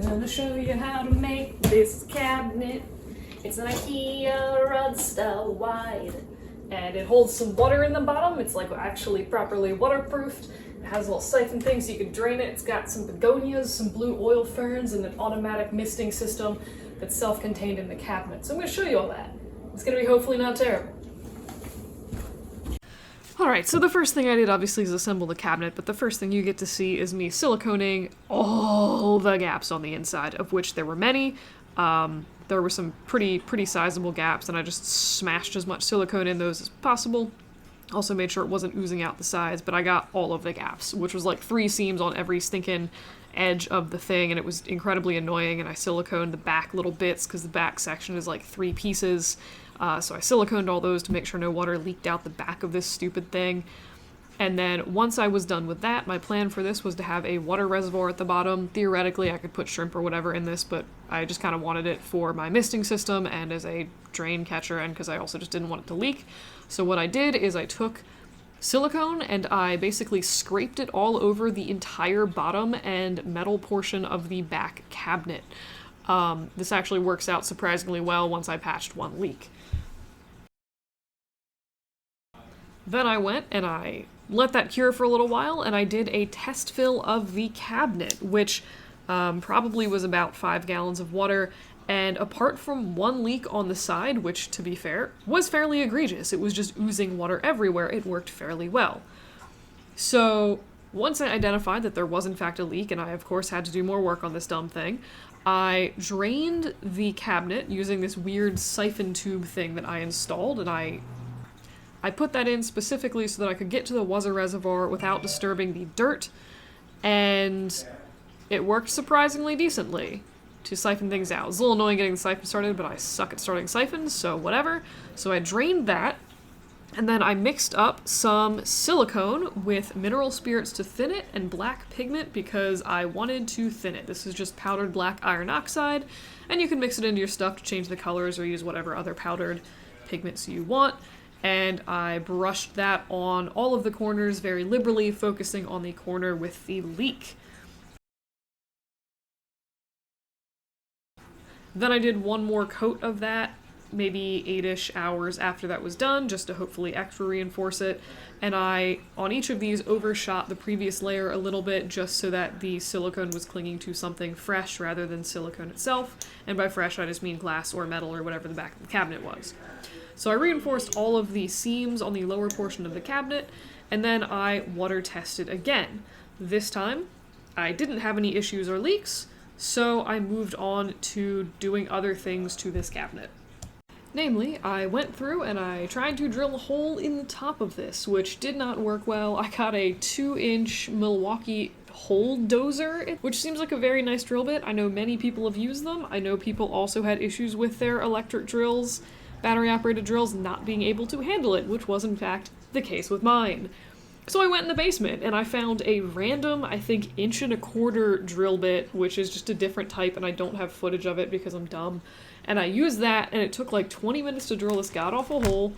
gonna show you how to make this cabinet. It's an Ikea Rudsta wide, and it holds some water in the bottom. It's like actually properly waterproofed. It has a little siphon thing so you can drain it. It's got some begonias, some blue oil ferns, and an automatic misting system that's self-contained in the cabinet. So I'm gonna show you all that. It's gonna be hopefully not terrible. Alright, so the first thing I did obviously is assemble the cabinet, but the first thing you get to see is me siliconing all the gaps on the inside, of which there were many. There were some pretty sizable gaps, and I just smashed as much silicone in those as possible. Also made sure it wasn't oozing out the sides, but I got all of the gaps, which was like 3 seams on every stinking edge of the thing, and it was incredibly annoying, and I siliconed the back little bits because the back section is like 3 pieces. So I siliconed all those to make sure no water leaked out the back of this stupid thing. And then once I was done with that, my plan for this was to have a water reservoir at the bottom. Theoretically, I could put shrimp or whatever in this, but I just kind of wanted it for my misting system and as a drain catcher, and because I also just didn't want it to leak. So what I did is I took silicone and I basically scraped it all over the entire bottom and metal portion of the back cabinet. This actually works out surprisingly well once I patched one leak. Then I went and I let that cure for a little while, and I did a test fill of the cabinet, which probably was about 5 gallons of water, and apart from one leak on the side, which, to be fair, was fairly egregious, it was just oozing water everywhere, it worked fairly well. So once I identified that there was in fact a leak, and I of course had to do more work on this dumb thing, I drained the cabinet using this weird siphon tube thing that I installed, and I put that in specifically so that I could get to the water reservoir without disturbing the dirt, and it worked surprisingly decently to siphon things out. It was a little annoying getting the siphon started, but I suck at starting siphons, so whatever. So I drained that, and then I mixed up some silicone with mineral spirits to thin it and black pigment because I wanted to thin it. This is just powdered black iron oxide, and you can mix it into your stuff to change the colors or use whatever other powdered pigments you want. And I brushed that on all of the corners very liberally, focusing on the corner with the leak. Then I did one more coat of that, maybe 8-ish hours after that was done, just to hopefully extra reinforce it. And I, on each of these, overshot the previous layer a little bit, just so that the silicone was clinging to something fresh rather than silicone itself. And by fresh, I just mean glass or metal or whatever the back of the cabinet was. So I reinforced all of the seams on the lower portion of the cabinet, and then I water tested again. This time, I didn't have any issues or leaks, so I moved on to doing other things to this cabinet. Namely, I went through and I tried to drill a hole in the top of this, which did not work well. I got a 2-inch Milwaukee hole dozer, which seems like a very nice drill bit. I know many people have used them. I know people also had issues with their electric drills, battery-operated drills, not being able to handle it, which was in fact the case with mine. So I went in the basement and I found a random, I think 1.25" drill bit, which is just a different type, and I don't have footage of it because I'm dumb. And I used that, and it took like 20 minutes to drill this god-awful hole.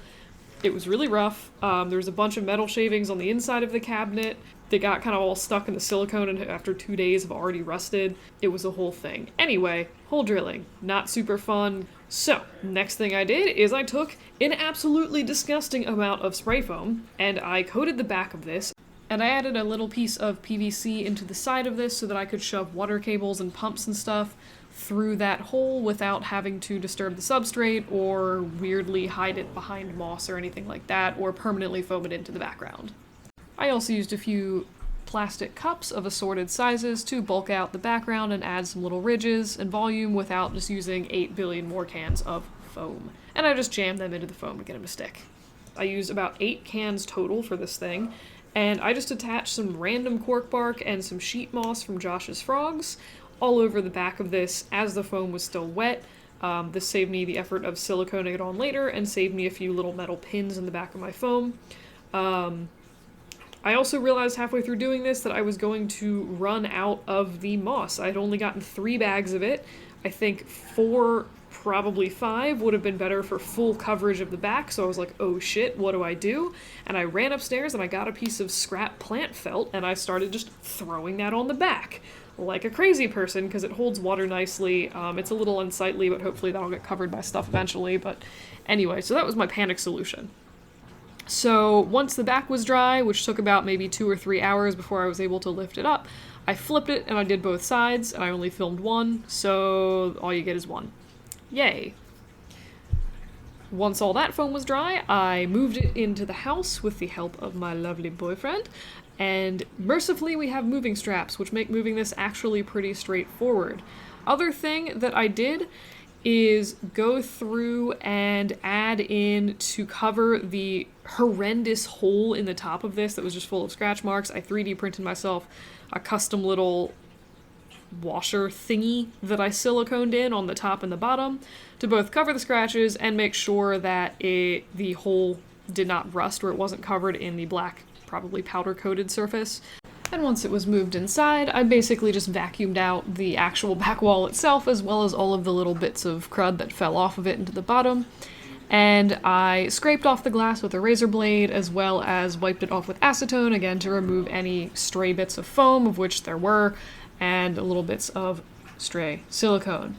It was really rough. There was a bunch of metal shavings on the inside of the cabinet. They got kind of all stuck in the silicone, and after 2 days have already rusted. It was a whole thing. Anyway, hole drilling, not super fun. So, next thing I did is I took an absolutely disgusting amount of spray foam, and I coated the back of this, and I added a little piece of PVC into the side of this so that I could shove water cables and pumps and stuff through that hole without having to disturb the substrate or weirdly hide it behind moss or anything like that, or permanently foam it into the background. I also used a few plastic cups of assorted sizes to bulk out the background and add some little ridges and volume without just using 8 billion more cans of foam. And I just jammed them into the foam to get them to stick. I used about 8 cans total for this thing, and I just attached some random cork bark and some sheet moss from Josh's Frogs all over the back of this as the foam was still wet. This saved me the effort of siliconing it on later and saved me a few little metal pins in the back of my foam. I also realized halfway through doing this that I was going to run out of the moss. I'd only gotten 3 bags of it. I think 4 probably 5 would have been better for full coverage of the back, so I was like, oh shit, what do I do? And I ran upstairs and I got a piece of scrap plant felt and I started just throwing that on the back like a crazy person because it holds water nicely. It's a little unsightly, but hopefully that'll get covered by stuff eventually. But anyway, so that was my panic solution. So once the back was dry, which took about maybe 2 or 3 hours before I was able to lift it up, I flipped it and I did both sides, and I only filmed one, so all you get is one. Yay. Once all that foam was dry, I moved it into the house with the help of my lovely boyfriend, and mercifully we have moving straps, which make moving this actually pretty straightforward. Other thing that I did is go through and add in to cover the horrendous hole in the top of this that was just full of scratch marks. I 3D printed myself a custom little washer thingy that I siliconed in on the top and the bottom to both cover the scratches and make sure that the hole did not rust or it wasn't covered in the black, probably powder-coated surface. And once it was moved inside, I basically just vacuumed out the actual back wall itself, as well as all of the little bits of crud that fell off of it into the bottom. And I scraped off the glass with a razor blade, as well as wiped it off with acetone, again to remove any stray bits of foam, of which there were, and little bits of stray silicone.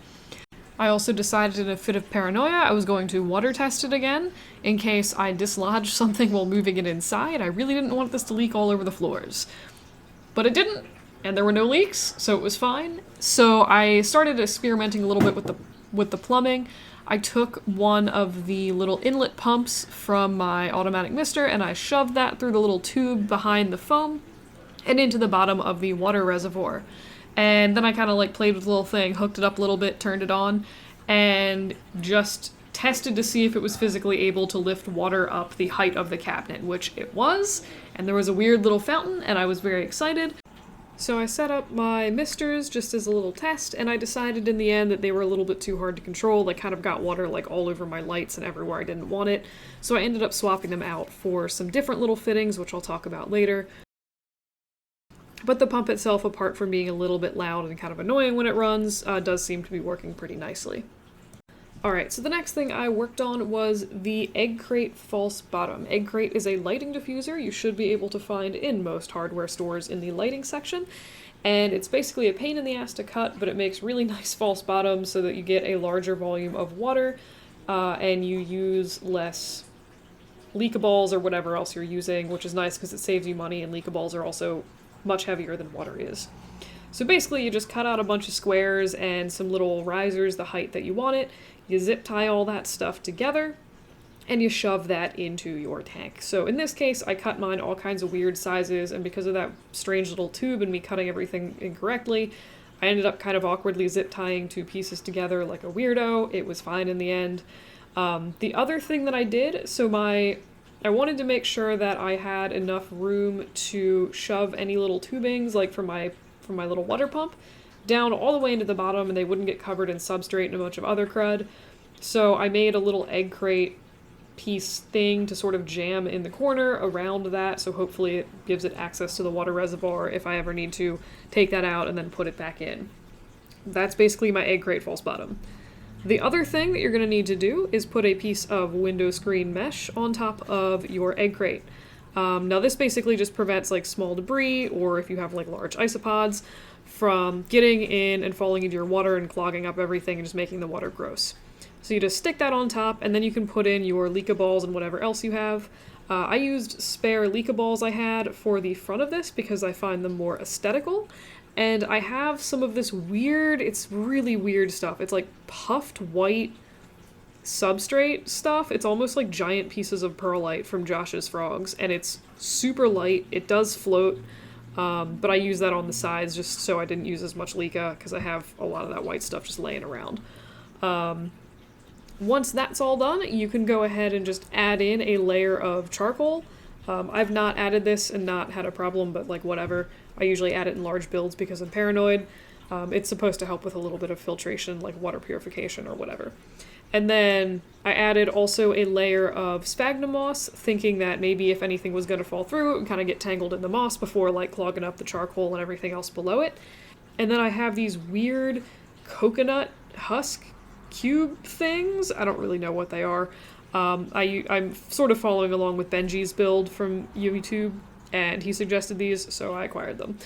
I also decided in a fit of paranoia I was going to water test it again, in case I dislodged something while moving it inside. I really didn't want this to leak all over the floors. But it didn't, and there were no leaks, so it was fine. So I started experimenting a little bit with the plumbing. I took one of the little inlet pumps from my automatic mister, and I shoved that through the little tube behind the foam and into the bottom of the water reservoir. And then I kind of like played with the little thing, hooked it up a little bit, turned it on, and just tested to see if it was physically able to lift water up the height of the cabinet, which it was, and there was a weird little fountain, and I was very excited. So I set up my misters just as a little test, and I decided in the end that they were a little bit too hard to control. They kind of got water like all over my lights and everywhere I didn't want it, so I ended up swapping them out for some different little fittings, which I'll talk about later. But the pump itself, apart from being a little bit loud and kind of annoying when it runs, does seem to be working pretty nicely. Alright, so the next thing I worked on was the Egg Crate false bottom. Egg Crate is a lighting diffuser you should be able to find in most hardware stores in the lighting section, and it's basically a pain in the ass to cut, but it makes really nice false bottoms so that you get a larger volume of water, and you use less leakables or whatever else you're using, which is nice because it saves you money, and leakables are also much heavier than water is. So basically you just cut out a bunch of squares and some little risers the height that you want it, you zip tie all that stuff together, and you shove that into your tank. So in this case, I cut mine all kinds of weird sizes, and because of that strange little tube and me cutting everything incorrectly, I ended up kind of awkwardly zip tying 2 pieces together like a weirdo. It was fine in the end. The other thing that I did, I wanted to make sure that I had enough room to shove any little tubings, like from my little water pump, down all the way into the bottom, and they wouldn't get covered in substrate and a bunch of other crud. So I made a little egg crate piece thing to sort of jam in the corner around that, so hopefully it gives it access to the water reservoir if I ever need to take that out and then put it back in. That's basically my egg crate false bottom. The other thing that you're going to need to do is put a piece of window screen mesh on top of your egg crate. Now this basically just prevents like small debris, or if you have like large isopods, from getting in and falling into your water and clogging up everything and just making the water gross. So you just stick that on top, and then you can put in your Leakaballs and whatever else you have. I used spare Leakaballs I had for the front of this because I find them more aesthetical. And I have some of this weird, it's really weird stuff. It's like puffed white substrate stuff. It's almost like giant pieces of perlite from Josh's Frogs, and it's super light. It does float, but I use that on the sides just so I didn't use as much Leaka because I have a lot of that white stuff just laying around. Once that's all done, you can go ahead and just add in a layer of charcoal. I've not added this and not had a problem, but like whatever. I usually add it in large builds because I'm paranoid. It's supposed to help with a little bit of filtration, like water purification or whatever. And then I added also a layer of sphagnum moss, thinking that maybe if anything was going to fall through, it would kind of get tangled in the moss before like clogging up the charcoal and everything else below it. And then I have these weird coconut husk cube things. I don't really know what they are. I'm sort of following along with Benji's build from YouTube, and he suggested these, so I acquired them.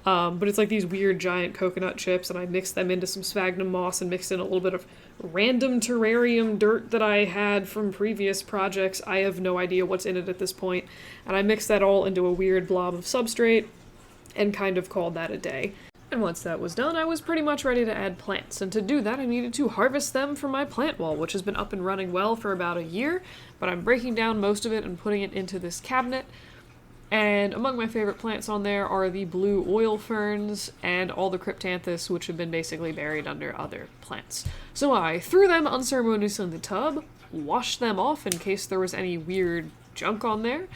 But it's like these weird giant coconut chips, and I mixed them into some sphagnum moss and mixed in a little bit of random terrarium dirt that I had from previous projects. I have no idea what's in it at this point. And I mixed that all into a weird blob of substrate and kind of called that a day. And once that was done, I was pretty much ready to add plants. And to do that, I needed to harvest them from my plant wall, which has been up and running well for about a year, but I'm breaking down most of it and putting it into this cabinet. And among my favorite plants on there are the blue oil ferns and all the cryptanthus, which have been basically buried under other plants. So I threw them unceremoniously in the tub, washed them off in case there was any weird junk on there,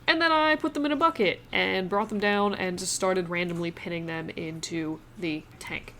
and then I put them in a bucket and brought them down and just started randomly pinning them into the tank.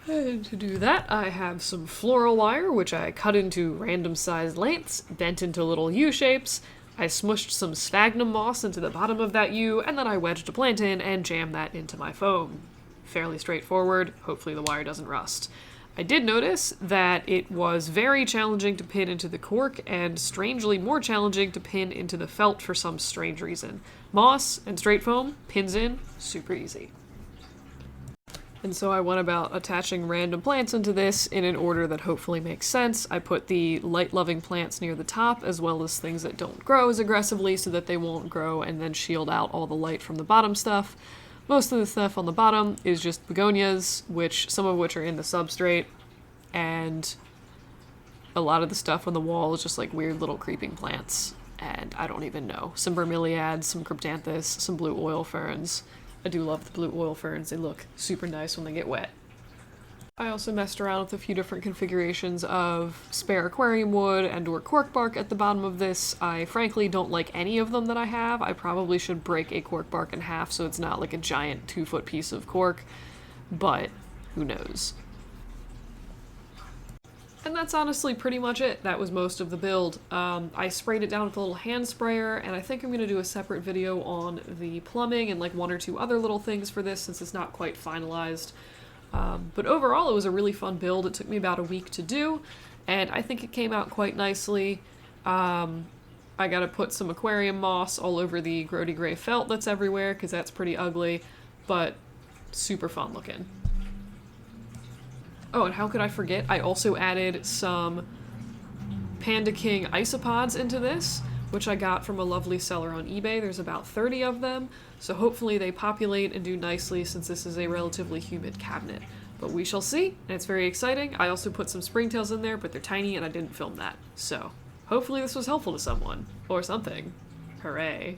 And to do that, I have some floral wire, which I cut into random sized lengths, bent into little U-shapes. I smushed some sphagnum moss into the bottom of that U, and then I wedged a plant in and jammed that into my foam. Fairly straightforward. Hopefully the wire doesn't rust. I did notice that it was very challenging to pin into the cork, and strangely more challenging to pin into the felt for some strange reason. Moss and straight foam, pins in, super easy. And so I went about attaching random plants into this in an order that hopefully makes sense. I put the light-loving plants near the top, as well as things that don't grow as aggressively so that they won't grow and then shield out all the light from the bottom stuff. Most of the stuff on the bottom is just begonias, some of which are in the substrate, and a lot of the stuff on the wall is just like weird little creeping plants, and I don't even know. Some bromeliads, some cryptanthus, some blue oil ferns. I do love the blue oil ferns. They look super nice when they get wet. I also messed around with a few different configurations of spare aquarium wood and or cork bark at the bottom of this. I frankly don't like any of them that I have. I probably should break a cork bark in half so it's not like a giant 2-foot piece of cork, but who knows. And that's honestly pretty much it. That was most of the build. I sprayed it down with a little hand sprayer, and I think I'm going to do a separate video on the plumbing and like 1 or 2 other little things for this since it's not quite finalized. But overall, it was a really fun build. It took me about a week to do, and I think it came out quite nicely. I gotta put some aquarium moss all over the grody gray felt that's everywhere because that's pretty ugly, but super fun looking. Oh, and how could I forget? I also added some Panda King isopods into this, which I got from a lovely seller on eBay. There's about 30 of them, so hopefully they populate and do nicely since this is a relatively humid cabinet. But we shall see, and it's very exciting. I also put some springtails in there, but they're tiny and I didn't film that. So hopefully this was helpful to someone, or something. Hooray.